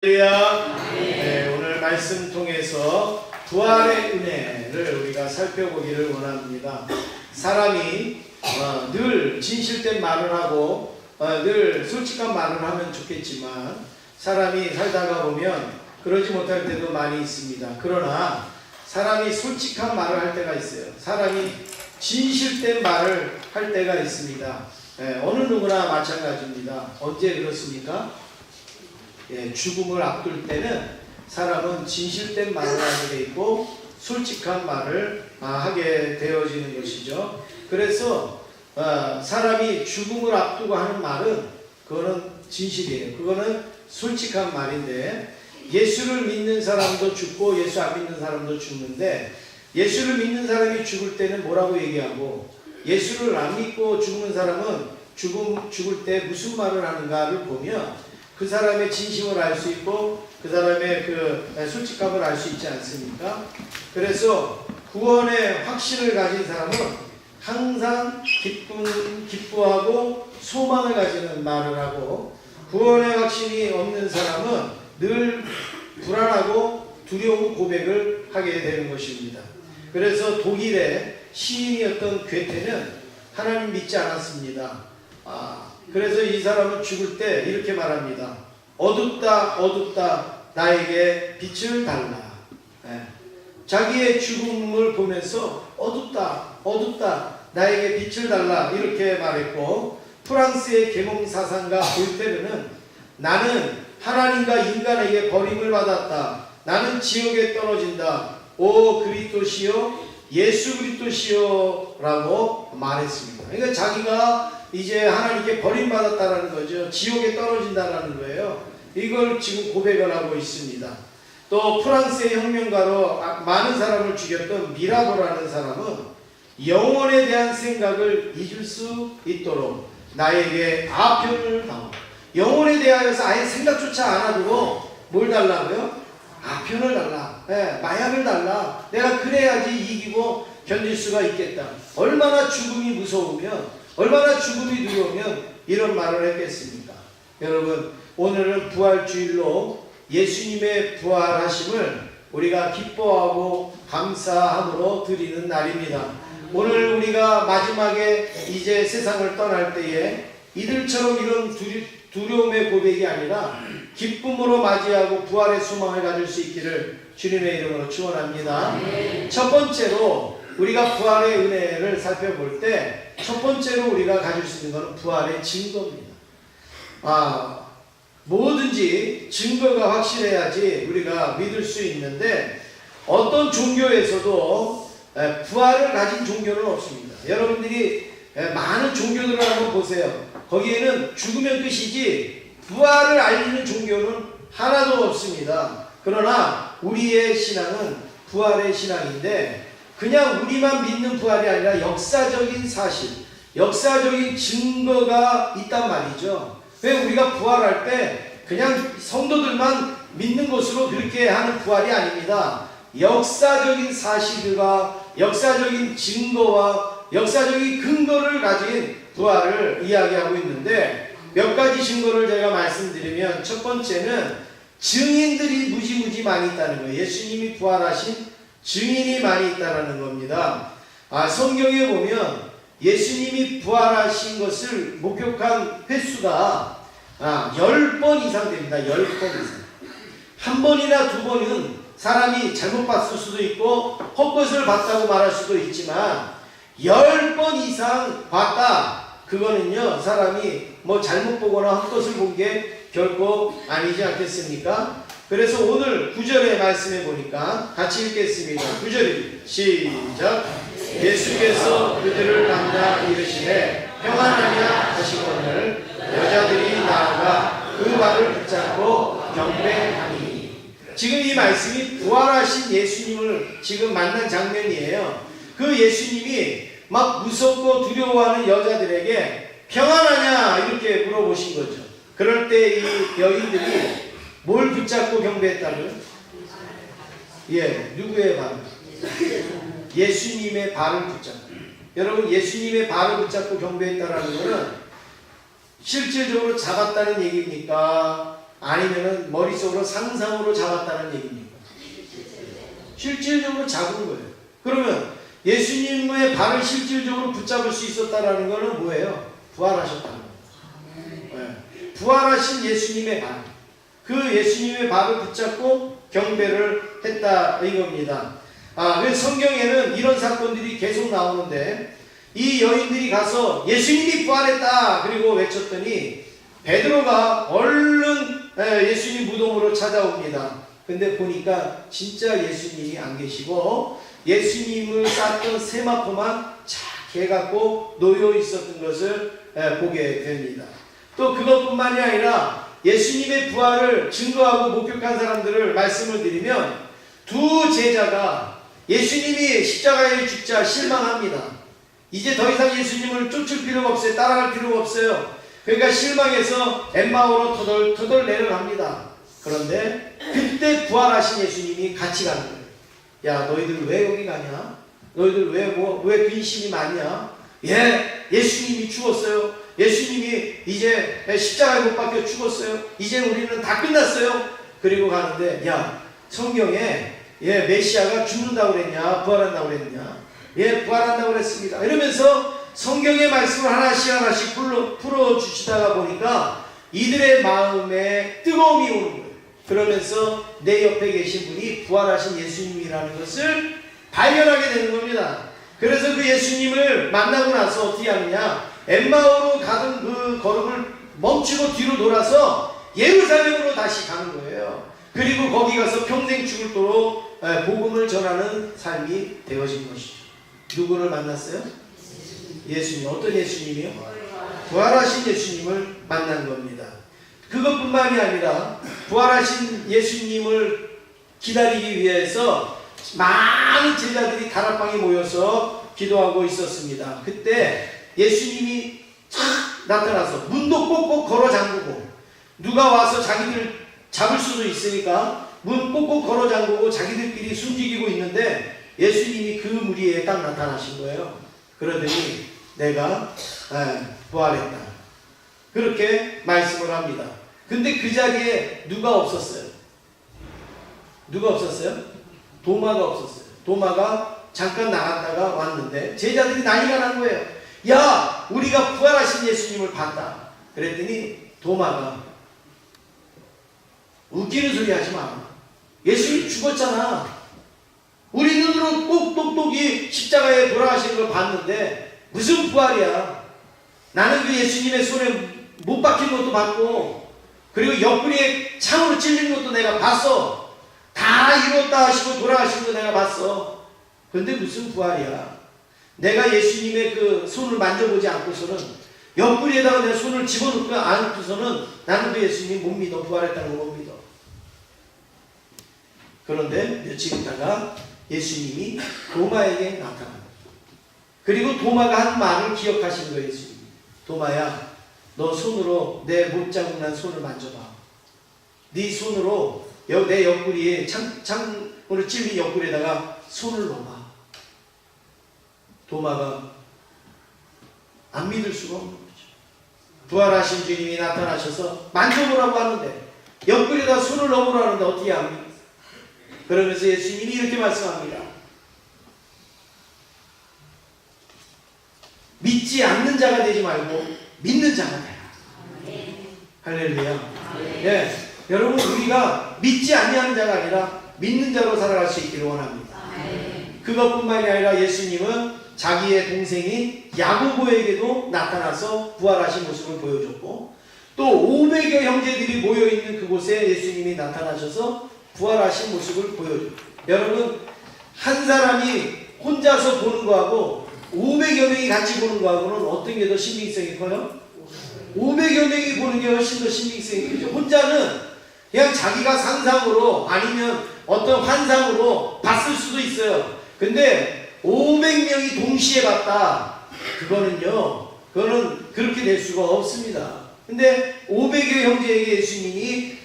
네, 오늘 말씀 통해서 부활의 은혜를 우리가 살펴보기를 원합니다. 사람이 늘 진실된 말을 하고 늘 솔직한 말을 하면 좋겠지만 사람이 살다가 보면 그러지 못할 때도 많이 있습니다. 그러나 사람이 솔직한 말을 할 때가 있어요. 사람이 진실된 말을 할 때가 있습니다. 어느 누구나 마찬가지입니다. 언제 그렇습니까? 죽음을 앞둘 때는 사람은 진실된 말을 하게 돼 있고 솔직한 말을 하게 되어지는 것이죠. 그래서 사람이 죽음을 앞두고 하는 말은 그거는 진실이에요. 그거는 솔직한 말인데, 예수를 믿는 사람도 죽고 예수 안 믿는 사람도 죽는데, 예수를 믿는 사람이 죽을 때는 뭐라고 얘기하고 예수를 안 믿고 죽는 사람은 죽을 때 무슨 말을 하는가를 보면 그 사람의 진심을 알 수 있고 그 사람의 그 솔직함을 알 수 있지 않습니까? 그래서 구원의 확신을 가진 사람은 항상 기뻐하고 소망을 가지는 말을 하고, 구원의 확신이 없는 사람은 늘 불안하고 두려운 고백을 하게 되는 것입니다. 그래서 독일의 시인이었던 괴테는 하나님 믿지 않았습니다. 그래서 이 사람은 죽을 때 이렇게 말합니다. 어둡다 어둡다 나에게 빛을 달라. 자기의 죽음을 보면서 어둡다 어둡다 나에게 빛을 달라 이렇게 말했고, 프랑스의 계몽사상가 볼테르는 나는 하나님과 인간에게 버림을 받았다. 나는 지옥에 떨어진다. 오 그리스도시여 예수 그리스도시여 라고 말했습니다. 그러니까 자기가 이제 하나님께 버림받았다라는 거죠. 지옥에 떨어진다라는 거예요. 이걸 지금 고백을 하고 있습니다. 또 프랑스의 혁명가로 많은 사람을 죽였던 미라보라는 사람은 영혼에 대한 생각을 잊을 수 있도록 나에게 아편을 다오. 영혼에 대하여서 아예 생각조차 안 하고 뭘 달라고요? 아편을 달라. 마약을 달라. 내가 그래야지 이기고 견딜 수가 있겠다. 얼마나 죽음이 무서우면, 얼마나 죽음이 두려우면 이런 말을 했겠습니까? 여러분, 오늘은 부활주일로 예수님의 부활하심을 우리가 기뻐하고 감사함으로 드리는 날입니다. 오늘 우리가 마지막에 이제 세상을 떠날 때에 이들처럼 이런 두려움의 고백이 아니라 기쁨으로 맞이하고 부활의 소망을 가질 수 있기를 주님의 이름으로 축원합니다. 첫 번째로 우리가 부활의 은혜를 살펴볼 때 첫 번째로 우리가 가질 수 있는 것은 부활의 증거입니다. 뭐든지 증거가 확실해야지 우리가 믿을 수 있는데, 어떤 종교에서도 부활을 가진 종교는 없습니다. 여러분들이 많은 종교들을 한번 보세요. 거기에는 죽으면 끝이지 부활을 알리는 종교는 하나도 없습니다. 그러나 우리의 신앙은 부활의 신앙인데, 그냥 우리만 믿는 부활이 아니라 역사적인 사실, 역사적인 증거가 있단 말이죠. 왜 우리가 부활할 때 그냥 성도들만 믿는 것으로 그렇게 하는 부활이 아닙니다. 역사적인 사실과 역사적인 증거와 역사적인 근거를 가진 부활을 이야기하고 있는데, 몇 가지 증거를 제가 말씀드리면, 첫 번째는 증인들이 무지무지 많이 있다는 거예요. 예수님이 부활하신 증인이 많이 있다는 겁니다. 성경에 보면 예수님이 부활하신 것을 목격한 횟수가 10번 이상 됩니다. 10번 이상. 한 번이나 두 번은 사람이 잘못 봤을 수도 있고 헛것을 봤다고 말할 수도 있지만, 10번 이상 봤다, 그거는요 사람이 뭐 잘못 보거나 헛것을 본 게 결코 아니지 않겠습니까? 그래서 오늘 9절의 말씀에 보니까 같이 읽겠습니다. 9절입니다. 시작. 예수께서 그들을 만나 이르시되 평안하냐 하시거늘 여자들이 나아가 그 발을 붙잡고 경배하니. 지금 이 말씀이 부활하신 예수님을 지금 만난 장면이에요. 그 예수님이 막 무섭고 두려워하는 여자들에게 평안하냐 이렇게 물어보신 거죠. 그럴 때 이 여인들이 뭘 붙잡고 경배했다고요? 누구의 발? 예수님의 발을 붙잡고. 여러분, 예수님의 발을 붙잡고 경배했다라는 것은 실질적으로 잡았다는 얘기입니까? 아니면은 머릿속으로 상상으로 잡았다는 얘기입니까? 실질적으로 잡은 거예요. 그러면 예수님의 발을 실질적으로 붙잡을 수 있었다라는 것은 뭐예요? 부활하셨다는 거예요. 네. 부활하신 예수님의 발, 그 예수님의 발을 붙잡고 경배를 했다 이겁니다. 그래서 성경에는 이런 사건들이 계속 나오는데, 이 여인들이 가서 예수님이 부활했다 그리고 외쳤더니 베드로가 얼른 예수님 무덤으로 찾아옵니다. 근데 보니까 진짜 예수님이 안 계시고 예수님을 쌌던 세마포만 착 해갖고 놓여 있었던 것을 보게 됩니다. 또 그것뿐만이 아니라 예수님의 부활을 증거하고 목격한 사람들을 말씀을 드리면, 두 제자가 예수님이 십자가에 죽자 실망합니다. 이제 더 이상 예수님을 쫓을 필요가 없어요. 따라갈 필요가 없어요. 그러니까 실망해서 엠마오로 터덜터덜 내려갑니다. 그런데 그때 부활하신 예수님이 같이 가는 거예요. 야, 너희들 왜 여기 가냐? 너희들 왜 근심이 많냐? 예수님이 죽었어요. 예수님이 이제 십자가에 못 박혀 죽었어요. 이제 우리는 다 끝났어요. 그리고 가는데, 야, 성경에 메시아가 죽는다고 그랬냐? 부활한다고 그랬냐? 부활한다고 그랬습니다. 이러면서 성경의 말씀을 하나씩 풀어주시다가 보니까 이들의 마음에 뜨거움이 오는 거예요. 그러면서 내 옆에 계신 분이 부활하신 예수님이라는 것을 발견하게 되는 겁니다. 그래서 그 예수님을 만나고 나서 어떻게 하느냐? 엠마오로 가던 그 걸음을 멈추고 뒤로 돌아서 예루살렘으로 다시 가는 거예요. 그리고 거기 가서 평생 죽을도록 복음을 전하는 삶이 되어진 것이죠. 누구를 만났어요? 예수님. 어떤 예수님이요? 부활하신 예수님을 만난 겁니다. 그것뿐만이 아니라 부활하신 예수님을 기다리기 위해서 많은 제자들이 다락방에 모여서 기도하고 있었습니다. 그때 예수님이 쫙 나타나서 문도 꼭꼭 걸어 잠그고, 누가 와서 자기들 잡을 수도 있으니까 문 꼭꼭 걸어 잠그고 자기들끼리 숨지기고 있는데, 예수님이 그 무리에 딱 나타나신 거예요. 그러더니 내가 부활했다, 그렇게 말씀을 합니다. 근데 그 자리에 누가 없었어요? 누가 없었어요? 도마가 없었어요. 도마가 잠깐 나갔다가 왔는데 제자들이 난리가 난 거예요. 야, 우리가 부활하신 예수님을 봤다. 그랬더니 도마가, 웃기는 소리 하지 마. 예수님 죽었잖아. 우리 눈으로 똑똑똑이 십자가에 돌아가시는 걸 봤는데 무슨 부활이야. 나는 그 예수님의 손에 못 박힌 것도 봤고, 그리고 옆구리에 창으로 찔린 것도 내가 봤어. 다 이뤘다 하시고 돌아가신 거 내가 봤어. 그런데 무슨 부활이야. 내가 예수님의 그 손을 만져보지 않고서는, 옆구리에다가 내 손을 집어넣고 않고서는 나는 그 예수님 못 믿어. 부활했다는 거 못 믿어. 그런데 며칠 있다가 예수님이 도마에게 나타납니다. 그리고 도마가 한 말을 기억하시는 거예요. 예수님이. 도마야, 너 손으로 내 못자국 난 손을 만져봐. 네 손으로 내 옆구리에 창으로 찔린 옆구리에다가 손을 넣어봐. 도마가 안 믿을 수가 없는 거죠. 부활하신 주님이 나타나셔서 만져보라고 하는데, 옆구리에다 손을 넣어보라고 하는데 어떻게 안 믿어요? 그러면서 예수님이 이렇게 말씀합니다. 믿지 않는 자가 되지 말고 믿는 자가 되라. 할렐루야. 여러분, 우리가 믿지 않는 자가 아니라 믿는 자로 살아갈 수 있기를 원합니다. 그것뿐만이 아니라 예수님은 자기의 동생인 야고보에게도 나타나서 부활하신 모습을 보여줬고, 또 500여 형제들이 모여있는 그곳에 예수님이 나타나셔서 부활하신 모습을 보여줘요. 여러분, 한 사람이 혼자서 보는 거하고 500여 명이 같이 보는 거하고는 어떤 게 더 신빙성이 커요? 500여 명이 보는 게 훨씬 더 신빙성이 크죠. 혼자는 그냥 자기가 상상으로 아니면 어떤 환상으로 봤을 수도 있어요. 근데 500명이 동시에 봤다, 그거는 그렇게 될 수가 없습니다. 근데 500여 형제에게 예수님이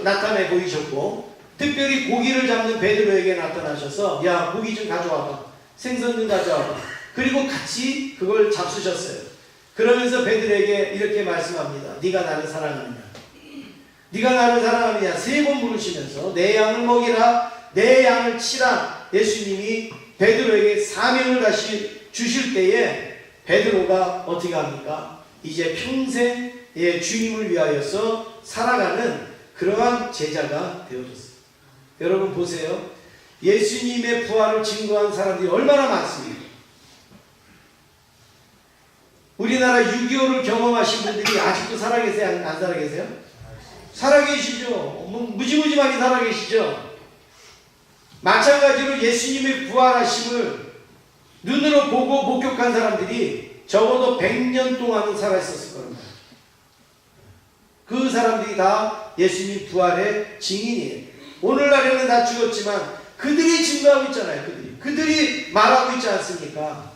나타내 보이셨고, 특별히 고기를 잡는 베드로에게 나타나셔서, 야, 고기 좀 가져와봐. 생선 좀 가져와봐. 그리고 같이 그걸 잡수셨어요. 그러면서 베드로에게 이렇게 말씀합니다. 네가 나를 사랑하느냐? 네가 나를 사랑하느냐 3번 물으시면서 내 양을 먹이라 내 양을 치라 예수님이 베드로에게 사명을 다시 주실 때에 베드로가 어떻게 합니까? 이제 평생 주님을 위하여서 살아가는 그러한 제자가 되어졌어요. 여러분 보세요. 예수님의 부활을 증거한 사람들이 얼마나 많습니까? 우리나라 6.25를 경험하신 분들이 아직도 살아계세요? 안 살아계세요? 살아계시죠. 무지무지 많이 살아계시죠. 마찬가지로 예수님의 부활하심을 눈으로 보고 목격한 사람들이 적어도 100년 동안은 살아있었을 겁니다. 그 사람들이 다 예수님 부활의 증인이에요. 오늘날에는 다 죽었지만 그들이 증거하고 있잖아요. 그들이 말하고 있지 않습니까?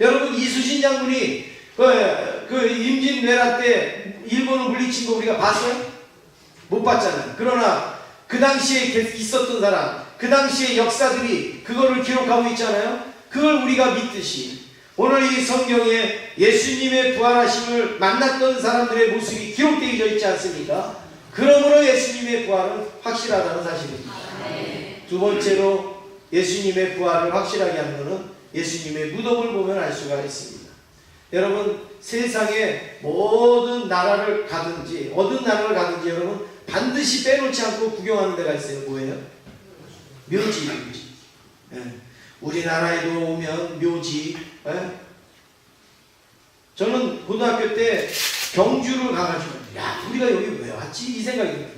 여러분 이수신 장군이 그 임진왜란 때 일본을 물리친 거 우리가 봤어요? 못 봤잖아요. 그러나 그 당시에 있었던 사람, 그 당시의 역사들이 그거를 기록하고 있잖아요. 그걸 우리가 믿듯이 오늘 이 성경에 예수님의 부활하심을 만났던 사람들의 모습이 기록되어 있지 않습니까? 그러므로 예수님의 부활은 확실하다는 사실입니다. 두 번째로 예수님의 부활을 확실하게 하는 것은 예수님의 무덤을 보면 알 수가 있습니다. 여러분 세상에 모든 나라를 가든지 어떤 나라를 가든지 여러분 반드시 빼놓지 않고 구경하는 데가 있어요. 뭐예요? 묘지. 예. 우리나라에도 오면 묘지. 예? 저는 고등학교 때 경주를 가가지고 야 우리가 여기 왜 왔지? 이 생각이 들어요.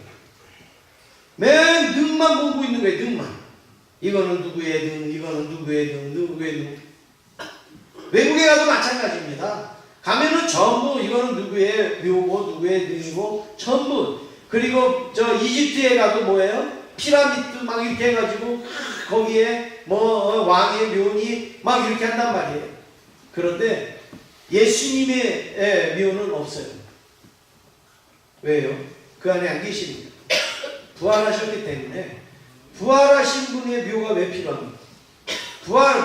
맨 능만 보고 있는 거예요. 능만. 이거는 누구의 능, 이거는 누구의 능, 누구의 능. 외국에 가도 마찬가지입니다. 가면은 전부 이거는 누구의 묘고 누구의 능이고 전부. 그리고 저 이집트에 가도 뭐예요? 피라미드 막 이렇게 해가지고 거기에 뭐 왕의 묘니 막 이렇게 한단 말이에요. 그런데 예수님의 묘는 없어요. 왜요? 그 안에 안 계십니다. 부활하셨기 때문에 부활하신 분의 묘가 왜 필요합니까?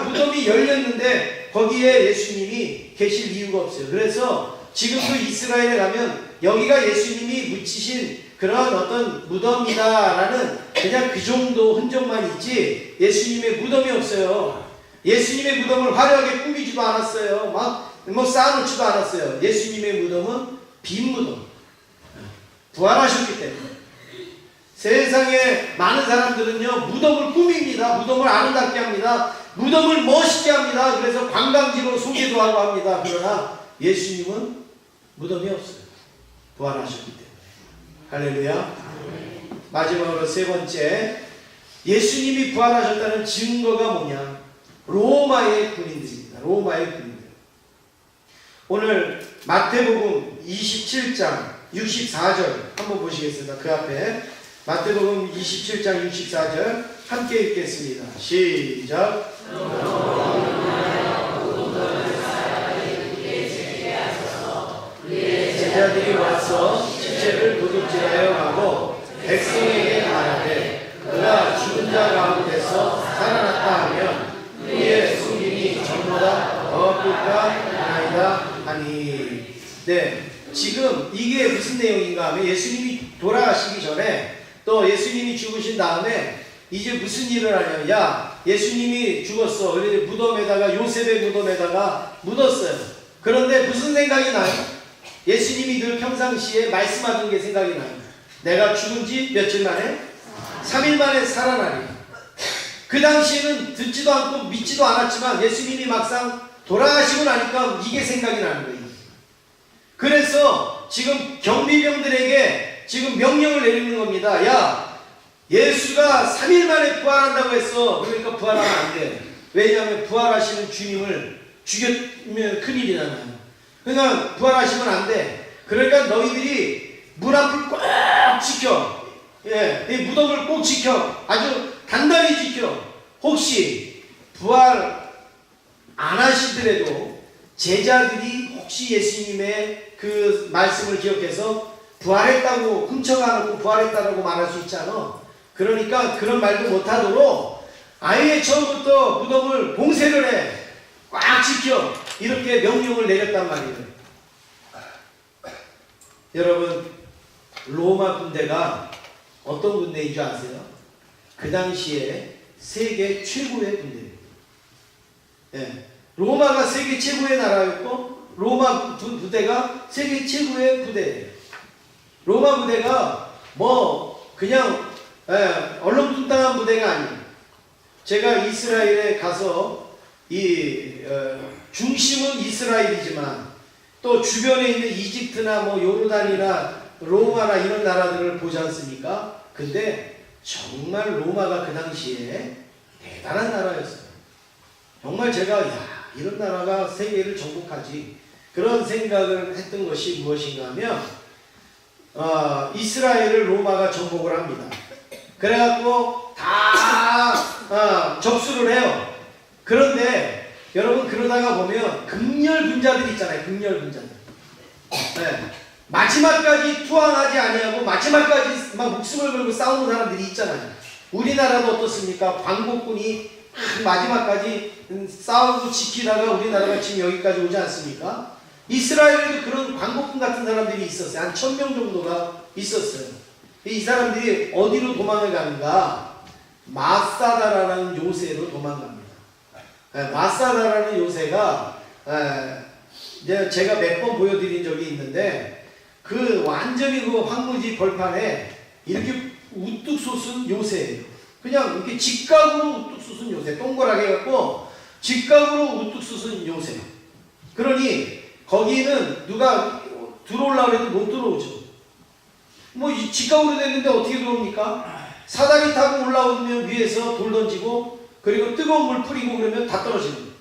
무덤이 열렸는데 거기에 예수님이 계실 이유가 없어요. 그래서 지금도 이스라엘에 가면 여기가 예수님이 묻히신 그런 어떤 무덤이다라는 그냥 그 정도 흔적만 있지 예수님의 무덤이 없어요. 예수님의 무덤을 화려하게 꾸미지도 않았어요. 막 뭐 쌓아놓지도 않았어요. 예수님의 무덤은 빈 무덤. 부활하셨기 때문에. 세상에 많은 사람들은요 무덤을 꾸밉니다. 무덤을 아름답게 합니다. 무덤을 멋있게 합니다. 그래서 관광지로 소개도 하고 합니다. 그러나 예수님은 무덤이 없어요. 부활하셨기 때문에. 할렐루야. 마지막으로 세 번째, 예수님이 부활하셨다는 증거가 뭐냐? 로마의 군인들입니다. 로마의 군인들. 오늘 마태복음 27장 64절 한번 보시겠습니다. 그 앞에 마태복음 27장 64절 함께 읽겠습니다. 시작. 제자들이 와서 시체를 도둑질하여 가고 백성에게 말하되 그가 죽은 자 가운데서 살아났다 하면 그의 승인이 전보다 더 클까 하니. 네, 지금 이게 무슨 내용인가 하면 예수님이 돌아가시기 전에 또 예수님이 죽으신 다음에 이제 무슨 일을 하냐. 야 예수님이 죽었어. 그래서 무덤에다가 요셉의 무덤에다가 묻었어요. 그런데 무슨 생각이 나요? 예수님이 늘 평상시에 말씀하던 게 생각이 나요. 내가 죽은 지 며칠 만에? 3일 만에 살아나리. 그 당시에는 듣지도 않고 믿지도 않았지만 예수님이 막상 돌아가시고 나니까 이게 생각이 나는 거예요. 그래서 지금 경비병들에게 지금 명령을 내리는 겁니다. 야, 예수가 3일 만에 부활한다고 했어. 그러니까 부활하면 안 돼. 왜냐하면 부활하시는 주님을 죽였으면 큰일이잖아요. 그러니까 부활하시면 안 돼. 그러니까 너희들이 문 앞을 꼭 지켜. 예, 이 무덤을 꼭 지켜. 아주 단단히 지켜. 혹시 부활 안 하시더라도 제자들이 혹시 예수님의 그 말씀을 기억해서 부활했다고 훔쳐가고 부활했다고 말할 수 있잖아. 그러니까 그런 말도 못하도록 아예 처음부터 무덤을 봉쇄를 해. 꽉 지켜. 이렇게 명령을 내렸단 말이에요. 여러분 로마 군대가 어떤 군대인 줄 아세요? 그 당시에 세계 최고의 군대입니다. 예. 로마가 세계 최고의 나라였고 로마 부대가 세계 최고의 부대예요. 로마 부대가 뭐 그냥 얼렁뚱땅한 부대가 아니에요. 제가 이스라엘에 가서 중심은 이스라엘이지만 또 주변에 있는 이집트나 뭐 요르단이나 로마나 이런 나라들을 보지 않습니까? 근데 정말 로마가 그 당시에 대단한 나라였어요. 정말 제가 이런 나라가 세계를 정복하지 그런 생각을 했던 것이 무엇인가 하면 이스라엘을 로마가 정복을 합니다. 그래갖고 다 접수를 해요. 그런데 여러분 그러다가 보면 극렬군자들 있잖아요. 극렬군자들. 네. 마지막까지 투항하지 아니하고 마지막까지 막 목숨을 걸고 싸우는 사람들이 있잖아요. 우리나라도 어떻습니까? 광복군이 마지막까지 싸우고 지키다가 우리나라가 지금 여기까지 오지 않습니까? 이스라엘에도 그런 광복군 같은 사람들이 있었어요. 한 1000명 정도가 있었어요. 이 사람들이 어디로 도망을 가는가? 마사다라는 요새로 도망갑니다. 마사다라는 요새가 제가 몇 번 보여드린 적이 있는데 그 완전히 그 황무지 벌판에 이렇게 우뚝 솟은 요새예요. 그냥 이렇게 직각으로 우뚝 솟은 요새, 동그랗게 해갖고 직각으로 우뚝 솟은 요새. 그러니 거기는 누가 들어오려고 해도 못 들어오죠. 뭐 직각으로 됐는데 어떻게 들어옵니까? 사다리 타고 올라오면 위에서 돌 던지고 그리고 뜨거운 물 뿌리고 그러면 다 떨어지는 거예요.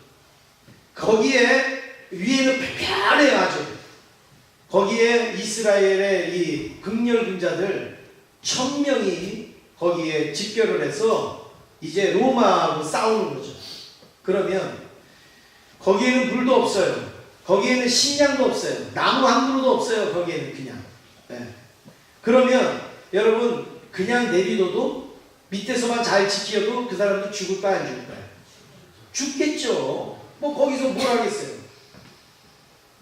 거기에 위에는 편해요 아주. 거기에 이스라엘의 이 극렬군자들 1000명이 거기에 집결을 해서 이제 로마하고 싸우는 거죠. 그러면 거기에는 물도 없어요. 거기에는 식량도 없어요. 나무 한 그루도 없어요. 거기에는 그냥. 네. 그러면 여러분 그냥 내비둬도 밑에서만 잘 지켜도 그 사람도 죽을까요? 안 죽을까요? 죽겠죠. 뭐 거기서 뭘 하겠어요.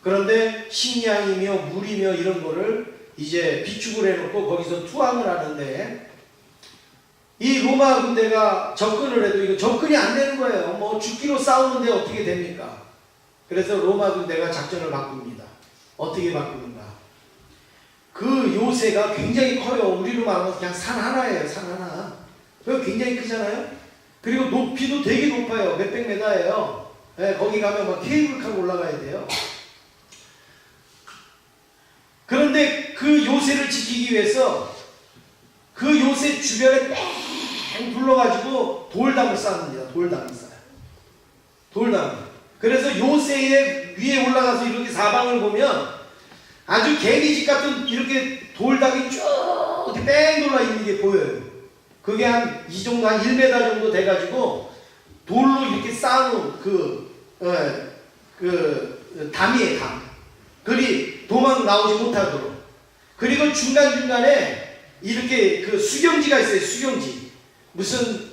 그런데 식량이며 물이며 이런 거를 이제 비축을 해놓고 거기서 투항을 하는데 이 로마 군대가 접근을 해도 이거 접근이 안 되는 거예요. 뭐 죽기로 싸우는데 어떻게 됩니까? 그래서 로마 군대가 작전을 바꿉니다. 어떻게 바꾸는가? 그 요새가 굉장히 커요. 우리로 말하면 그냥 산 하나예요. 산 하나. 그거 굉장히 크잖아요. 그리고 높이도 되게 높아요. 몇백 메다예요. 네, 거기 가면 막 케이블카로 올라가야 돼요. 그런데 그 요새를 지키기 위해서 그 요새 주변에 뺑 둘러가지고 돌담을 쌓습니다. 돌담을 쌓아요. 돌담. 그래서 요새의 위에 올라가서 이렇게 사방을 보면 아주 개미집 같은 이렇게 돌담이 쭉 이렇게 뺑 돌아 있는 게 보여요. 그게 한 이 정도, 한 1m 정도 돼가지고 돌로 이렇게 쌓아놓은 담이에요, 담. 그리 도망 나오지 못하도록. 그리고 중간중간에 이렇게 그 수경지가 있어요. 수경지. 무슨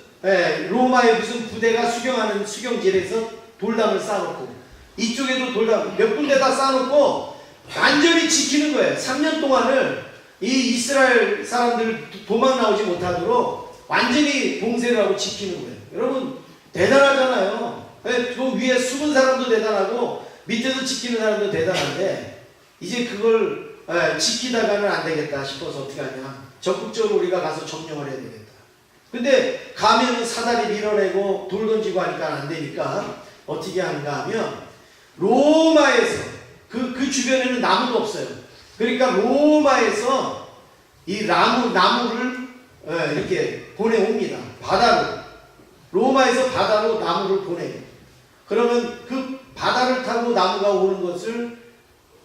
로마의 무슨 부대가 수경하는 수경지에서 돌담을 쌓아놓고 이쪽에도 돌담 몇 군데 다 쌓아놓고 완전히 지키는 거예요. 3년 동안을 이 이스라엘 사람들 도망 나오지 못하도록 완전히 봉쇄를 하고 지키는 거예요. 여러분 대단하잖아요. 그 위에 숨은 사람도 대단하고 밑에서 지키는 사람도 대단한데 이제 그걸 지키다가는 안 되겠다 싶어서 어떻게 하냐. 적극적으로 우리가 가서 점령을 해야 되겠다. 근데 가면은 사다리 밀어내고 돌 던지고 하니까 안 되니까 어떻게 하는가 하면 로마에서 그 주변에는 나무도 없어요. 그러니까 로마에서 이 나무를 이렇게 보내옵니다. 바다로. 로마에서 바다로 나무를 보내요. 그러면 그 바다를 타고 나무가 오는 것을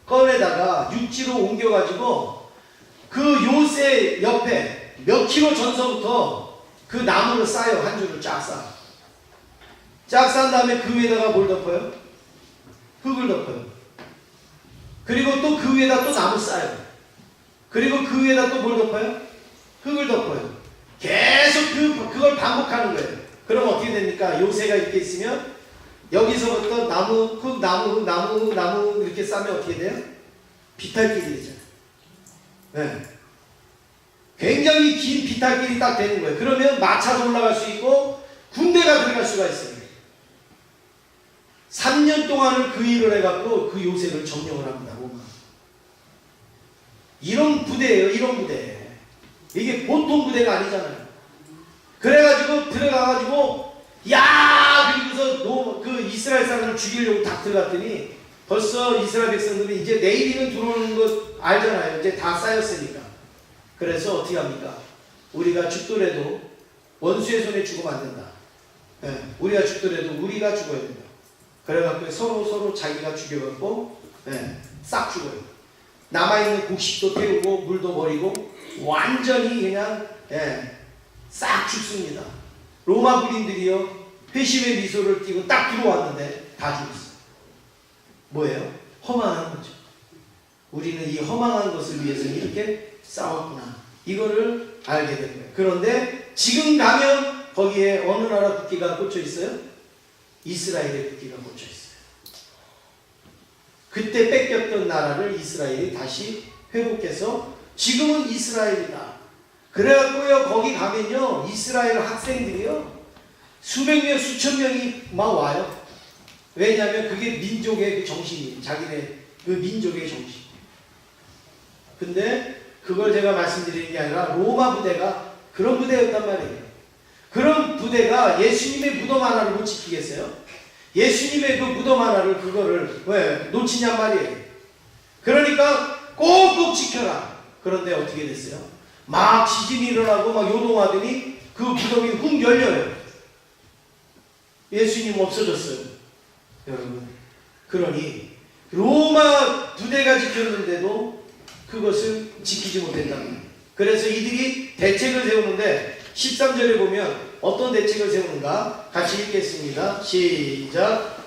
꺼내다가 육지로 옮겨가지고 그 요새 옆에 몇 킬로 전서부터 그 나무를 쌓아요. 한 줄을 쫙 쌓아. 쫙 쌓은 다음에 그 위에다가 뭘 덮어요? 흙을 덮어요. 그리고 또 그 위에다 또 나무 쌓아요. 그리고 그 위에다 또 뭘 덮어요? 흙을 덮어요. 계속 그걸 반복하는 거예요. 그럼 어떻게 됩니까? 요새가 이렇게 있으면 여기서부터 나무, 흙, 나무, 흙, 나무, 흙, 나무 이렇게 쌓으면 어떻게 돼요? 비탈길이 되잖아요. 네. 굉장히 긴 비탈길이 딱 되는 거예요. 그러면 마차도 올라갈 수 있고 군대가 들어갈 수가 있어요. 3년 동안을 그 일을 해갖고 그 요새를 점령을 합니다. 로마. 이런 부대예요. 이런 부대. 이게 보통 부대가 아니잖아요. 그래가지고 들어가가지고 그리고서 그 이스라엘 사람을 죽이려고 딱 들어갔더니 벌써 이스라엘 백성들이 이제 내일이면 들어오는 거 알잖아요. 이제 다 쌓였으니까. 그래서 어떻게 합니까? 우리가 죽더라도 원수의 손에 죽으면 안 된다. 우리가 죽더라도 우리가 죽어야 된다. 그래갖고 서로 자기가 죽여갖고 싹 죽어요. 남아있는 곡식도 태우고 물도 버리고 완전히 그냥 싹 죽습니다. 로마 군인들이요 회심의 미소를 띠고 딱 들어왔는데 다 죽었어요. 뭐예요? 허망한 거죠. 우리는 이 허망한 것을 위해서는 이렇게 싸웠구나. 이거를 알게 된 거예요. 그런데 지금 가면 거기에 어느 나라 국기가 꽂혀 있어요? 이스라엘의 국기가 꽂혀 있어요. 그때 뺏겼던 나라를 이스라엘이 다시 회복해서 지금은 이스라엘이다. 그래갖고요 거기 가면요 이스라엘 학생들이요 수백 명 수천 명이 막 와요. 왜냐하면 그게 민족의 그 정신이에요. 자기네 그 민족의 정신. 근데 그걸 제가 말씀드리는 게 아니라 로마 부대가 그런 부대였단 말이에요. 그런 부대가 예수님의 무덤 하나를 못 지키겠어요? 예수님의 그 무덤 하나를 그거를 왜 놓치냔 말이에요. 그러니까 꼭꼭 지켜라. 그런데 어떻게 됐어요? 막 지진이 일어나고 막 요동하더니 그 무덤이 훅 열려요. 예수님 없어졌어요. 여러분. 그러니 로마 부대가 지켰는데도 그것을 지키지 못했답니다. 그래서 이들이 대책을 세우는데 13절에 보면 어떤 대책을 세우는가 같이 읽겠습니다. 시작.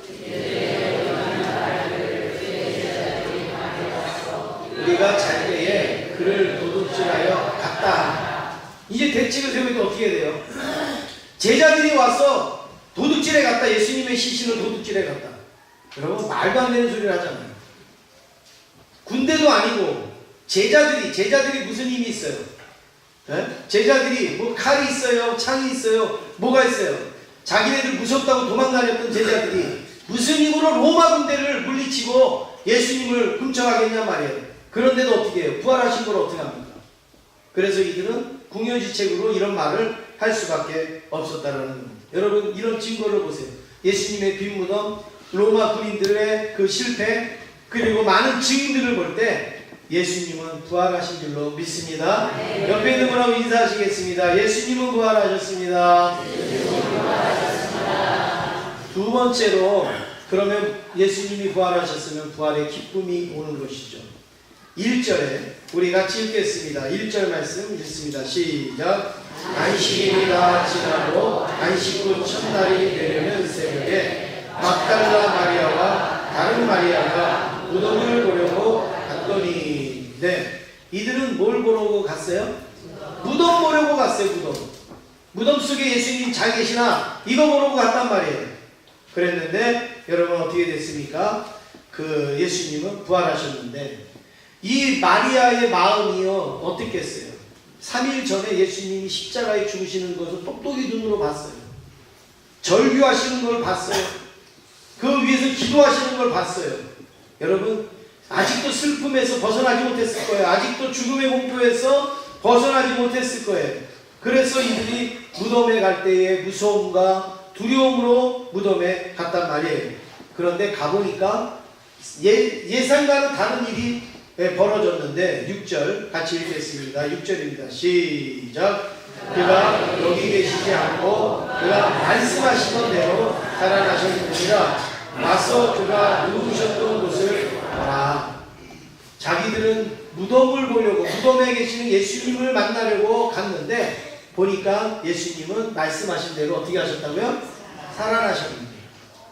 우리가 잘 때에 그를 도둑질하여 갔다. 이제 대책을 세우니까 어떻게 돼요? 제자들이 와서 도둑질해 갔다. 예수님의 시신을 도둑질해 갔다. 여러분 말도 안 되는 소리를 하잖아요. 군대도 아니고 제자들이 무슨 힘이 있어요? 제자들이 뭐 칼이 있어요, 창이 있어요, 뭐가 있어요? 자기네들 무섭다고 도망다녔던 제자들이 무슨 힘으로 로마 군대를 물리치고 예수님을 훔쳐가겠냐 말이에요. 그런데도 어떻게 해요? 부활하신 걸 어떻게 합니까? 그래서 이들은 궁여지책으로 이런 말을 할 수밖에 없었다라는 겁니다. 여러분 이런 증거를 보세요. 예수님의 빈무덤, 로마 군인들의 그 실패, 그리고 많은 증인들을 볼 때 예수님은 부활하신 줄로 믿습니다. 네. 옆에 있는 분하고 인사하시겠습니다. 예수님은 부활하셨습니다. 두 번째로 그러면 예수님이 부활하셨으면 부활의 기쁨이 오는 것이죠. 1절에 우리 같이 읽겠습니다. 1절 말씀 읽습니다. 시작. 안식일이 다 지나고 안식 후 첫날이 되려는 새벽에 막달라 마리아와 다른 마리아가 무덤을 보려고 갔더니 이들은 뭘 보려고 갔어요? 무덤 보려고 갔어요. 무덤 속에 예수님 잘 계시나 이거 보려고 갔단 말이에요. 그랬는데 여러분 어떻게 됐습니까? 그 예수님은 부활하셨는데 이 마리아의 마음이요 어떻겠어요? 3일 전에 예수님이 십자가에 죽으시는 것을 똑똑히 눈으로 봤어요. 절규하시는 걸 봤어요. 그 위에서 기도하시는 걸 봤어요. 여러분 아직도 슬픔에서 벗어나지 못했을 거예요. 아직도 죽음의 공포에서 벗어나지 못했을 거예요. 그래서 이들이 무덤에 갈 때에 무서움과 두려움으로 무덤에 갔단 말이에요. 그런데 가보니까 예상과는 다른 일이 벌어졌는데 6절 같이 읽겠습니다. 6절입니다. 시작. 그가 여기 계시지 않고 그가 말씀하시던 대로 살아나셨느니라. 와서 그가 누우셨던 곳을 봐라. 자기들은 무덤을 보려고 무덤에 계시는 예수님을 만나려고 갔는데 보니까 예수님은 말씀하신 대로 어떻게 하셨다고요? 살아나셨습니다.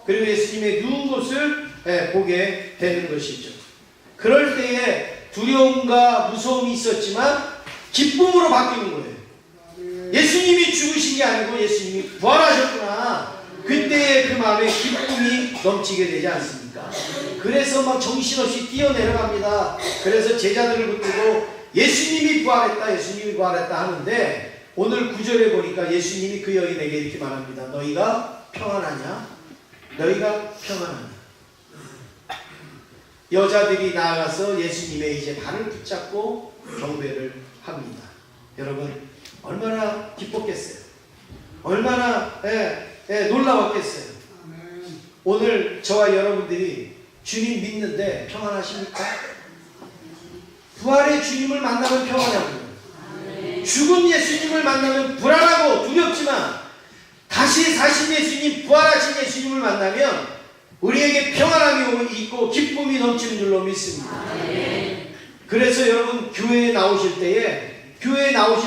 그리고 예수님의 누운 곳을 보게 되는 것이죠. 그럴 때에 두려움과 무서움이 있었지만 기쁨으로 바뀌는 거예요. 예수님이 죽으신 게 아니고 예수님이 부활하셨구나. 그때의 그 마음에 기쁨이 넘치게 되지 않습니까? 그래서 막 정신없이 뛰어내려갑니다. 그래서 제자들을 붙들고 예수님이 부활했다, 예수님이 부활했다 하는데 오늘 9절에 보니까 예수님이 그 여인에게 이렇게 말합니다. 너희가 평안하냐? 너희가 평안하냐? 여자들이 나아가서 예수님의 이제 발을 붙잡고 경배를 합니다. 여러분 얼마나 기뻤겠어요? 얼마나 놀라웠겠어요? 오늘 저와 여러분들이 주님 믿는데 평안하십니까? 부활의 주님을 만나면 평안하고요. 죽은 예수님을 만나면 불안하고 두렵지만 다시 사신 예수님, 부활하신 예수님을 만나면 우리에게 평안함이 있고 기쁨이 넘치는 줄로 믿습니다. 그래서 여러분 교회에 나오실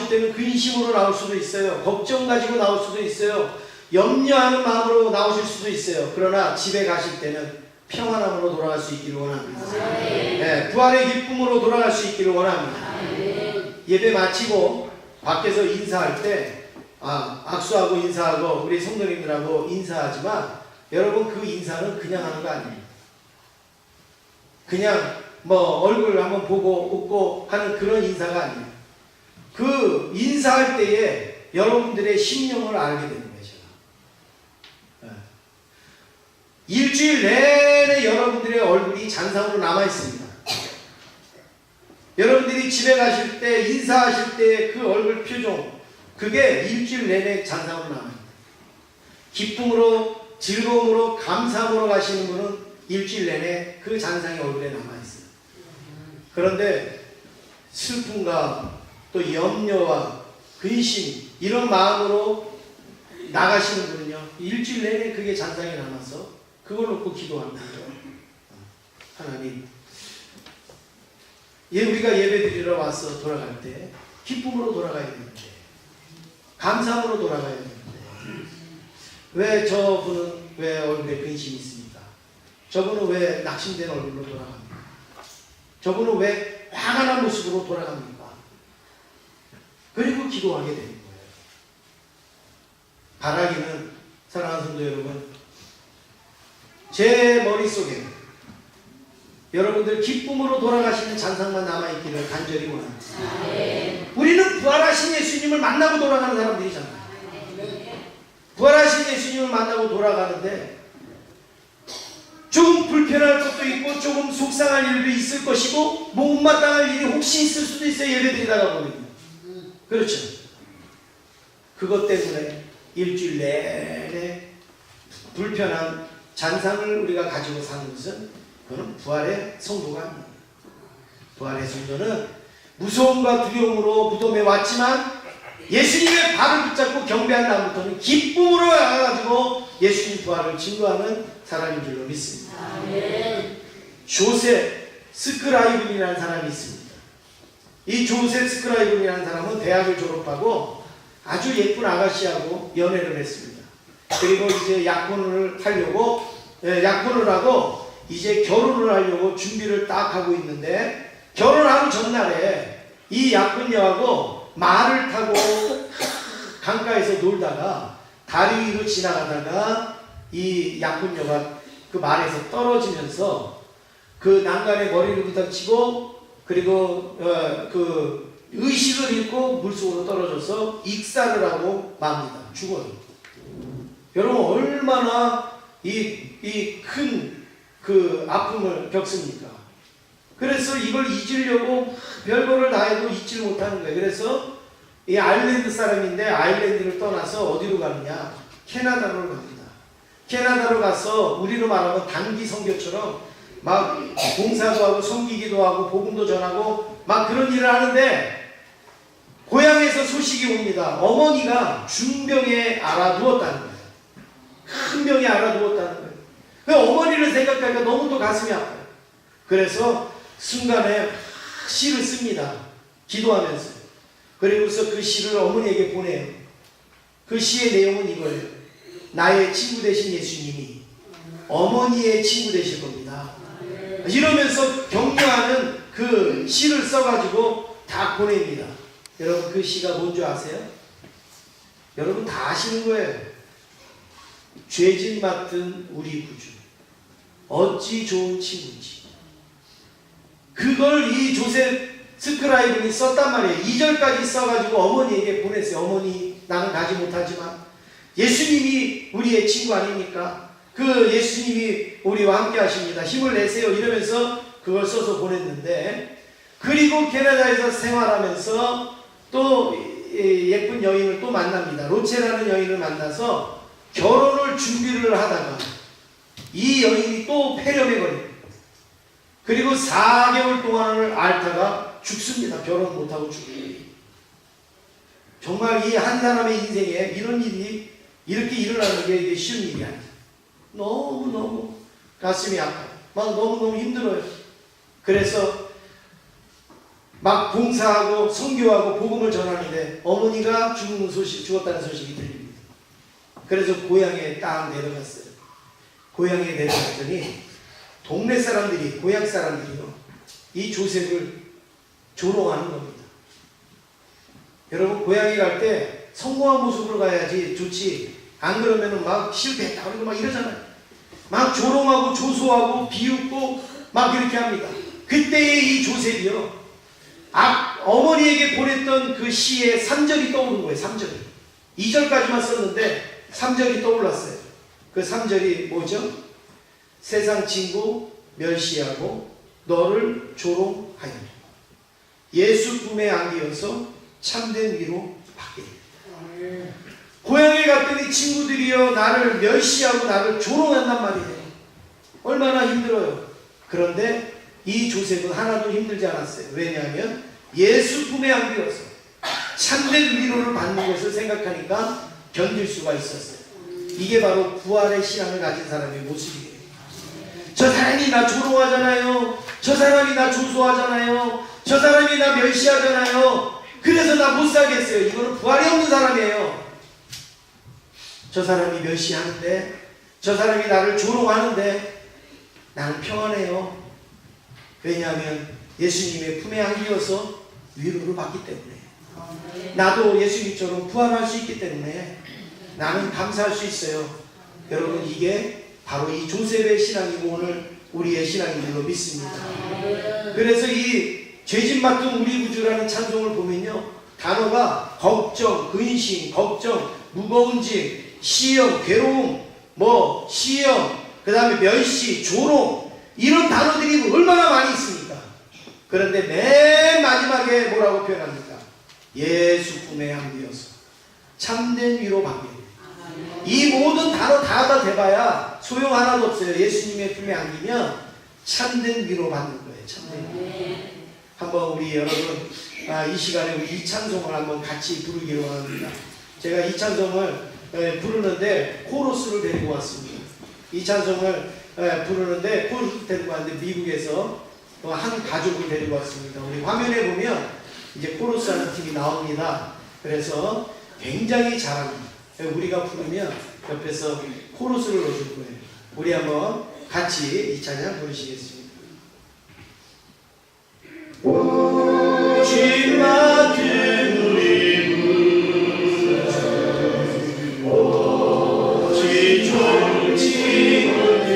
때는 근심으로 나올 수도 있어요. 걱정 가지고 나올 수도 있어요. 염려하는 마음으로 나오실 수도 있어요. 그러나 집에 가실 때는 평안함으로 돌아갈 수 있기를 원합니다. 부활의 기쁨으로 돌아갈 수 있기를 원합니다. 예배 마치고 밖에서 인사할 때 악수하고 인사하고 우리 성도님들하고 인사하지만 여러분 그 인사는 그냥 하는 거 아니에요. 그냥 얼굴 한번 보고 웃고 하는 그런 인사가 아니에요. 그 인사할 때에 여러분들의 심령을 알게 되는 거예요. 일주일 내내 여러분들의 얼굴이 잔상으로 남아있습니다. 여러분들이 집에 가실 때 인사하실 때 그 얼굴 표정 그게 일주일 내내 잔상으로 남아있습니다. 기쁨으로 즐거움으로 감사함으로 가시는 분은 일주일 내내 그 잔상이 얼굴에 남아있어요. 그런데 슬픔과 또 염려와 근심 이런 마음으로 나가시는 분은요 일주일 내내 그게 잔상이 남아서 그걸 놓고 기도하는 거죠. 하나님 우리가 예배드리러 와서 돌아갈 때 기쁨으로 돌아가야 되는데 감사함으로 돌아가야 되는데 왜 저분은 왜 얼굴에 근심이 있습니까? 저분은 왜 낙심된 얼굴로 돌아갑니까? 저분은 왜 화가 난 모습으로 돌아갑니까? 그리고 기도하게 되는 거예요. 바라기는 사랑하는 성도 여러분 제 머릿속에 여러분들 기쁨으로 돌아가시는 잔상만 남아있기를 간절히 원합니다. 우리는 부활하신 예수님을 만나고 돌아가는 사람들이잖아요. 부활하신 예수님을 만나고 돌아가는데 조금 불편할 것도 있고 조금 속상할 일도 있을 것이고 못마땅할 일이 혹시 있을 수도 있어요. 예배드리다가 보면 그렇죠. 그것 때문에 일주일 내내 불편한 잔상을 우리가 가지고 사는 것은 그건 부활의 성도가 아닙니다. 부활의 성도는 무서움과 두려움으로 무덤에 왔지만 예수님의 발을 붙잡고 경배한 다음부터는 기쁨으로 와가지고 예수님 부활을 증거하는 사람인 줄로 믿습니다. 조셉 스크라이븐이라는 사람이 있습니다. 이 조셉 스크라이븐이라는 사람은 대학을 졸업하고 아주 예쁜 아가씨하고 연애를 했습니다. 그리고 이제 약혼을 하고 이제 결혼을 하려고 준비를 딱 하고 있는데 결혼하루 전날에 이 약혼녀하고 말을 타고 강가에서 놀다가 다리 위로 지나가다가 이 약혼녀가 그 말에서 떨어지면서 그 난간에 머리를 부닥치고 그리고 그 의식을 잃고 물속으로 떨어져서 익사를 하고 맙니다. 죽어요. 여러분 얼마나 이 큰 그 아픔을 겪습니까? 그래서 이걸 잊으려고 별거를 다 해도 잊지를 못하는 거예요. 그래서 이 아일랜드 사람인데 아일랜드를 떠나서 어디로 가느냐? 캐나다로 갑니다. 캐나다로 가서 우리로 말하면 단기 선교처럼 막 봉사도 하고 섬기기도 하고 복음도 전하고 막 그런 일을 하는데 고향에서 소식이 옵니다. 어머니가 중병에 알아누웠다는 거예요. 큰 병에 알아누웠다는 거예요. 그 어머니를 생각하니까 너무도 가슴이 아파요. 그래서 순간에 시를 씁니다. 기도하면서. 그리고서 그 시를 어머니에게 보내요. 그 시의 내용은 이거예요. 나의 친구 되신 예수님이 어머니의 친구 되실 겁니다. 이러면서 격려하는 그 시를 써가지고 다 보냅니다. 여러분 그 시가 뭔지 아세요? 여러분 다 아시는 거예요. 죄진 맡은 우리 구주 어찌 좋은 친구인지. 그걸 이 조셉 스크라이브니 썼단 말이에요. 2절까지 써가지고 어머니에게 보냈어요. 어머니, 나는 가지 못하지만 예수님이 우리의 친구 아닙니까? 그 예수님이 우리와 함께 하십니다. 힘을 내세요. 이러면서 그걸 써서 보냈는데, 그리고 캐나다에서 생활하면서 또 예쁜 여인을 또 만납니다. 로체라는 여인을 만나서 결혼을 준비를 하다가 이 여인이 또 폐렴에 걸립니다. 그리고 4개월 동안을 앓다가 죽습니다. 결혼 못하고 죽습니다. 정말 이 한 사람의 인생에 이런 일이 이렇게 일어나는 게 이게 쉬운 일이 아니에요. 너무너무 가슴이 아파요. 막 너무너무 힘들어요. 그래서 막 봉사하고 선교하고 복음을 전하는데 어머니가 죽었다는 소식이 들립니다. 그래서 고향에 딱 내려갔어요. 고향에 내려갔더니 동네 사람들이, 고향 사람들이요, 이 조셉을 조롱하는 겁니다. 여러분, 고향에 갈 때 성공한 모습으로 가야지 좋지, 안 그러면은 막 실패했다 그러고 막 이러잖아요. 막 조롱하고 조소하고 비웃고 막 이렇게 합니다. 그때의 이 조셉이요, 어머니에게 보냈던 그 시에 3절이 떠오른 거예요. 3절이. 2절까지만 썼는데 3절이 떠올랐어요. 그 3절이 뭐죠? 세상 친구 멸시하고 너를 조롱하여 예수 품에 안기어서 참된 위로 받게 됩니다. 고향에 갔더니 친구들이요, 나를 멸시하고 나를 조롱한단 말이에요. 얼마나 힘들어요. 그런데 이 조셉은 하나도 힘들지 않았어요. 왜냐하면 예수 품에 안기어서 참된 위로를 받는 것을 생각하니까 견딜 수가 있었어요. 이게 바로 부활의 신앙을 가진 사람의 모습이에요. 저 사람이 나 조롱하잖아요. 저 사람이 나 조소하잖아요. 저 사람이 나 멸시하잖아요. 그래서 나 못 살겠어요. 이거는 부활이 없는 사람이에요. 저 사람이 멸시하는데, 저 사람이 나를 조롱하는데 나는 평안해요. 왜냐하면 예수님의 품에 안기어서 위로를 받기 때문에, 나도 예수님처럼 부활할 수 있기 때문에 나는 감사할 수 있어요. 여러분, 이게 바로 이 조셉의 신앙이고 오늘 우리의 신앙인 줄로 믿습니다. 그래서 이 죄진 맡은 우리 구주라는 찬송을 보면요, 단어가 걱정, 근심, 걱정, 무거운 짐, 시험, 괴로움, 시험, 그 다음에 멸시, 조롱, 이런 단어들이 얼마나 많이 있습니까? 그런데 맨 마지막에 뭐라고 표현합니까? 예수 품에 안기어서 참된 위로 받게 됩니다. 이 모든 단어 다 대봐야 소용 하나도 없어요. 예수님의 품에 안기면 참된 위로 받는 거예요. 참된 위로. 한번 우리 여러분, 이 시간에 우리 이 찬송을 한번 같이 부르기로 합니다. 제가 이 찬송을 부르는데 코러스를 데리고 왔습니다. 이 찬송을 부르는데 코러스를 데리고 왔는데 미국에서 한 가족을 데리고 왔습니다. 우리 화면에 보면 이제 코러스 하는 팀이 나옵니다. 그래서 굉장히 잘합니다. 우리가 부르면 옆에서 코러스를 넣어줄 거예요. 우리 한번 같이 이 찬양 부르시겠습니다. 오지 맡은 우리 구주, 오지 졸지 못해,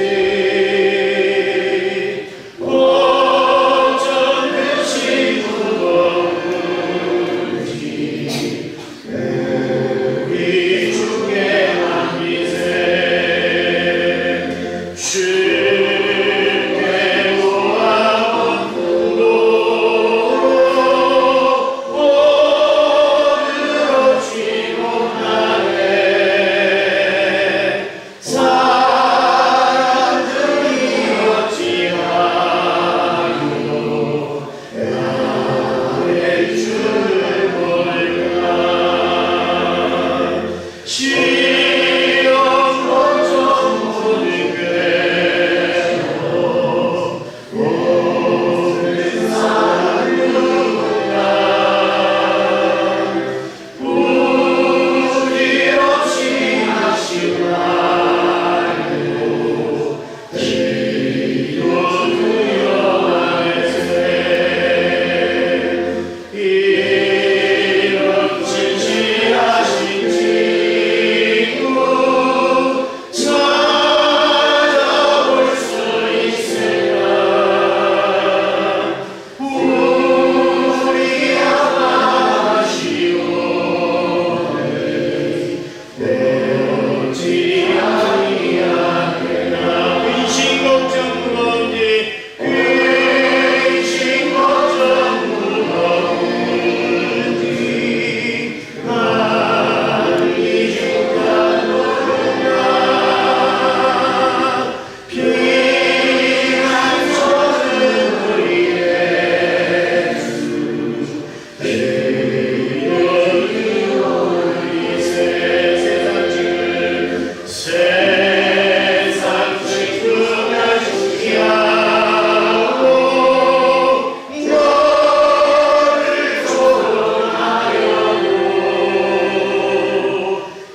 어쩜 그 친구가 울지, 우리 주께 남기세 주께 모아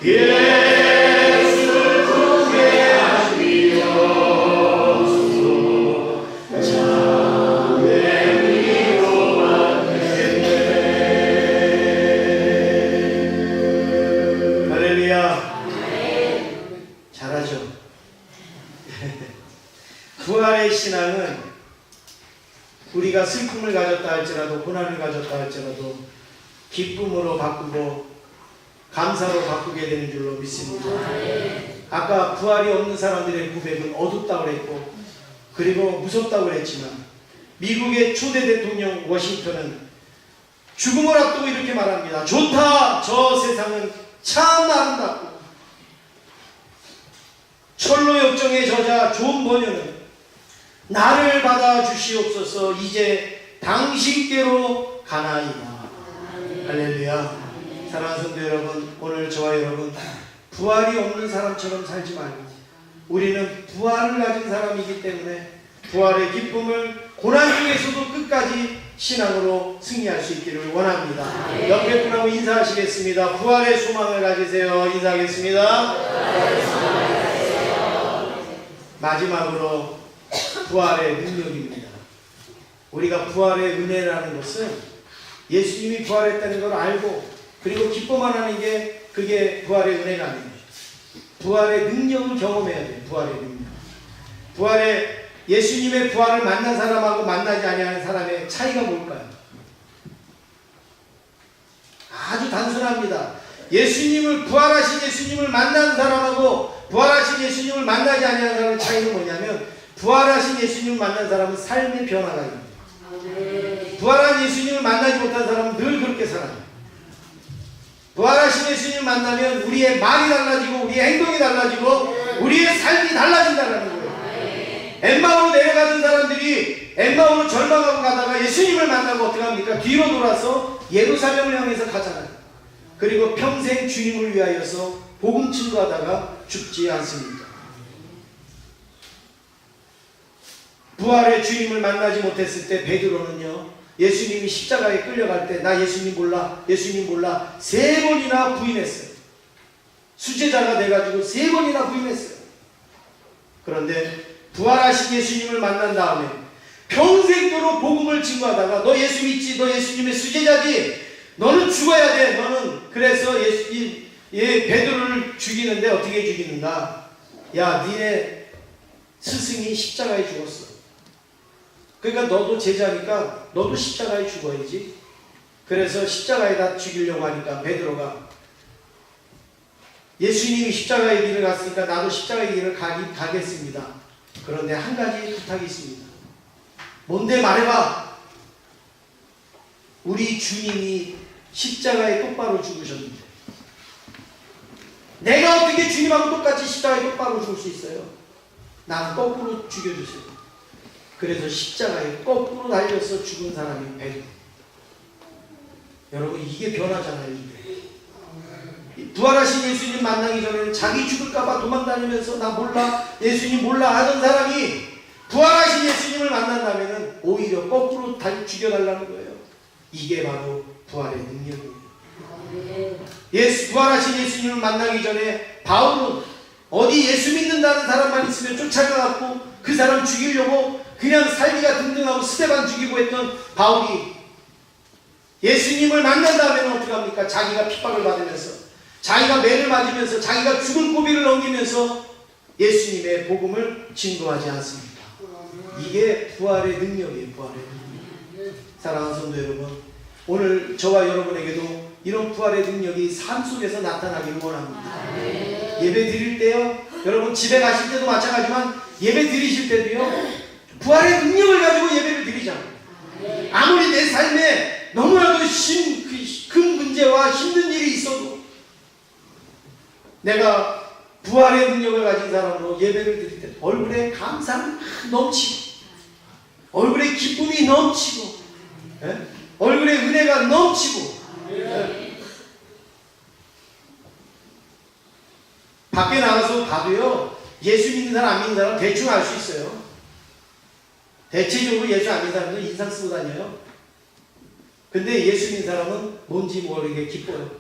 예수 주께 하시옵소서. 자네 위로만 되네. 할렐루야. 잘하죠. 부활의 신앙은 우리가 슬픔을 가졌다 할지라도 고난을 가졌다 할지라도 기쁨으로 바꾸고 감사로 바꾸게 되는 줄로 믿습니다. 아까 부활이 없는 사람들의 고백은 어둡다고 그랬고 그리고 무섭다고 그랬지만 미국의 초대 대통령 워싱턴은 죽음을 앞두고 이렇게 말합니다. 좋다. 저 세상은 참 아름답고. 철로 역정의 저자 존 버녀는 나를 받아주시옵소서. 이제 당신께로 가나이다. 할렐루야. 사랑하는 성도 여러분, 오늘 저와 여러분 부활이 없는 사람처럼 살지 말고 우리는 부활을 가진 사람이기 때문에 부활의 기쁨을 고난 중에서도 끝까지 신앙으로 승리할 수 있기를 원합니다. 옆에 분하고 인사하시겠습니다. 부활의 소망을 가지세요. 인사하겠습니다. 마지막으로 부활의 능력입니다. 우리가 부활의 은혜라는 것은 예수님이 부활했다는 걸 알고 그리고 기뻐만 하는 게 그게 부활의 은혜가 아닙니다. 부활의 능력을 경험해야 돼요. 부활의 능력. 예수님의 부활을 만난 사람하고 만나지 아니하는 사람의 차이가 뭘까요? 아주 단순합니다. 부활하신 예수님을 만난 사람하고 부활하신 예수님을 만나지 아니하는 사람의 차이는 뭐냐면 부활하신 예수님을 만난 사람은 삶의 변화가 있습니다. 부활한 예수님을 만나지 못한 사람은 늘 그렇게 살아요. 부활하신 예수님을 만나면 우리의 말이 달라지고 우리의 행동이 달라지고 우리의 삶이 달라진다는 거예요. 엠마오로 내려가던 사람들이 엠마오로 절망하고 가다가 예수님을 만나고 어떻게 합니까? 뒤로 돌아서 예루살렘을 향해서 가잖아요. 그리고 평생 주님을 위하여서 복음 증거하다가 죽지 않습니다. 부활의 주님을 만나지 못했을 때 베드로는요, 예수님이 십자가에 끌려갈 때 나 예수님 몰라, 예수님 몰라 3번이나 부인했어요. 수제자가 돼가지고 3번이나 부인했어요. 그런데 부활하신 예수님을 만난 다음에 평생도록 복음을 증거하다가 너 예수 믿지? 너 예수님의 수제자지? 너는 죽어야 돼. 너는 그래서 베드로를 죽이는데 어떻게 죽이는가? 야, 니네 스승이 십자가에 죽었어. 그러니까 너도 제자니까 너도 십자가에 죽어야지. 그래서 십자가에다 죽이려고 하니까 베드로가 예수님이 십자가의 길을 갔으니까 나도 십자가의 길을 가겠습니다. 그런데 한 가지 부탁이 있습니다. 뭔데 말해봐. 우리 주님이 십자가에 똑바로 죽으셨는데 내가 어떻게 주님하고 똑같이 십자가에 똑바로 죽을 수 있어요? 나는 거꾸로 죽여주세요. 그래서 십자가에 거꾸로 달려서 죽은 사람이 베드로. 여러분 이게 변화잖아요. 이게. 부활하신 예수님 만나기 전에는 자기 죽을까봐 도망다니면서 나 몰라 예수님 몰라 하던 사람이 부활하신 예수님을 만난다면 오히려 거꾸로 죽여달라는 거예요. 이게 바로 부활의 능력입니다. 부활하신 예수님을 만나기 전에 바울은 어디 예수 믿는다는 사람만 있으면 쫓아가갖고 그 사람 죽이려고 그냥 살기가 등등하고 스데반 죽이고 했던 바울이 예수님을 만난 다음에는 어떻게 합니까? 자기가 핍박을 받으면서 자기가 매를 맞으면서 자기가 죽을 고비를 넘기면서 예수님의 복음을 증거하지 않습니다. 이게 부활의 능력이에요. 부활의 능력. 사랑하는 성도 여러분, 오늘 저와 여러분에게도 이런 부활의 능력이 삶 속에서 나타나기를 원합니다. 예배 드릴 때요, 여러분 집에 가실 때도 마찬가지지만 예배 드리실 때도요, 부활의 능력을 가지고 예배를 드리잖아요. 아무리 내 삶에 너무나도 큰 문제와 힘든 일이 있어도 내가 부활의 능력을 가진 사람으로 예배를 드릴 때 얼굴에 감사는 넘치고 얼굴에 기쁨이 넘치고 얼굴에 은혜가 넘치고 밖에 나가서 봐도요, 예수 믿는 사람 안 믿는 사람 대충 알 수 있어요. 대체적으로 예수 안 믿는 사람들은 인상 쓰고 다녀요. 근데 예수 믿는 사람은 뭔지 모르게 기뻐요.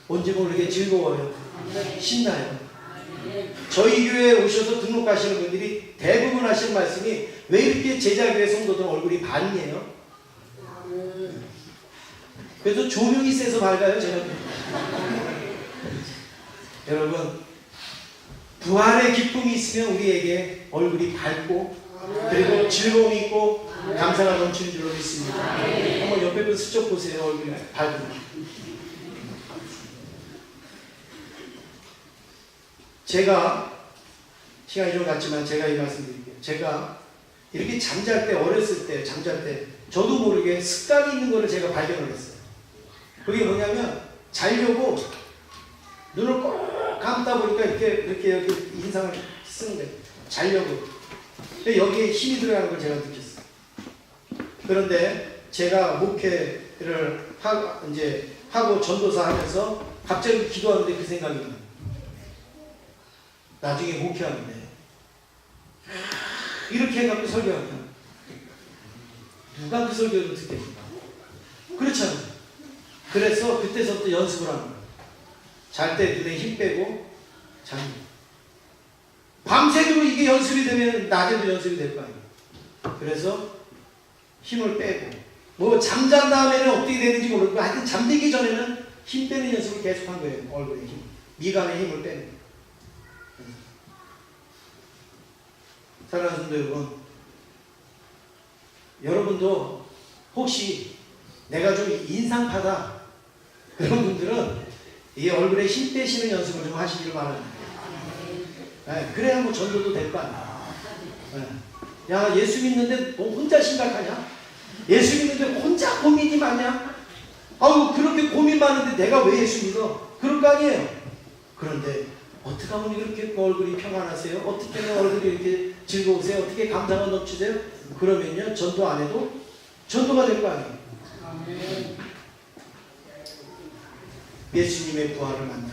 뭔지 모르게 즐거워요. 신나요. 저희 교회에 오셔서 등록하시는 분들이 대부분 하시는 말씀이 왜 이렇게 제자교회 성도들 얼굴이 반이에요? 그래서 조명이 세서 밝아요, 제가. 여러분, 부활의 기쁨이 있으면 우리에게 얼굴이 밝고 그리고 즐거움이 있고 감사가 넘치는 줄로 믿습니다. 한번 옆에 분 스쳐 보세요. 얼굴이 밝고. 제가 시간이 좀 갔지만 제가 이 말씀 드릴게요. 제가 이렇게 잠잘 때, 어렸을 때 잠잘 때 저도 모르게 습관이 있는 거를 제가 발견을 했어요. 그게 뭐냐면 자려고 눈을 꼭 감다 보니까 이렇게 인상을 쓰는 거예요. 자려고. 근데 여기에 힘이 들어가는 걸 제가 느꼈어요. 그런데 제가 목회를 하고 전도사 하면서 갑자기 기도하는데 그 생각이 나요. 나중에 목회하는데 이렇게 해갖고 설교하면 누가 그 설교를 듣겠는가? 그렇잖아요. 그래서 그때서부터 연습을 하는 거예요. 잘 때 눈에 힘 빼고 자는 거예요. 밤새도록 이게 연습이 되면 낮에도 연습이 될 거 아니에요. 그래서 힘을 빼고 뭐 잠잔 다음에는 어떻게 되는지 모르고 하여튼 잠들기 전에는 힘 빼는 연습을 계속 한 거예요. 얼굴에 힘, 미간에 힘을 빼는 거예요. 사랑하는 성도 여러분, 여러분도 혹시 내가 좀 인상파다 그런 분들은 이 얼굴에 힘 빼시는 연습을 좀 하시길 바랍니다. 네, 그래야 뭐 전도도 될 거 아니야. 네. 야, 예수 믿는데 뭐 혼자 심각하냐? 예수 믿는데 혼자 고민이 많냐? 아우, 그렇게 고민 많은데 내가 왜 예수 믿어? 그럴 거 아니에요. 그런데 어떻게 하면 이렇게 얼굴이 평안하세요? 어떻게 하면 얼굴이 이렇게 즐거우세요? 어떻게 감사가 넘치세요? 그러면요, 전도 안 해도 전도가 될 거 아니에요. 예수님의 부활을 만나면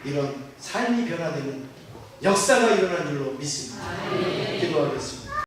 이런 삶이 변화되는 역사가 일어난 줄로 믿습니다. 기도하겠습니다.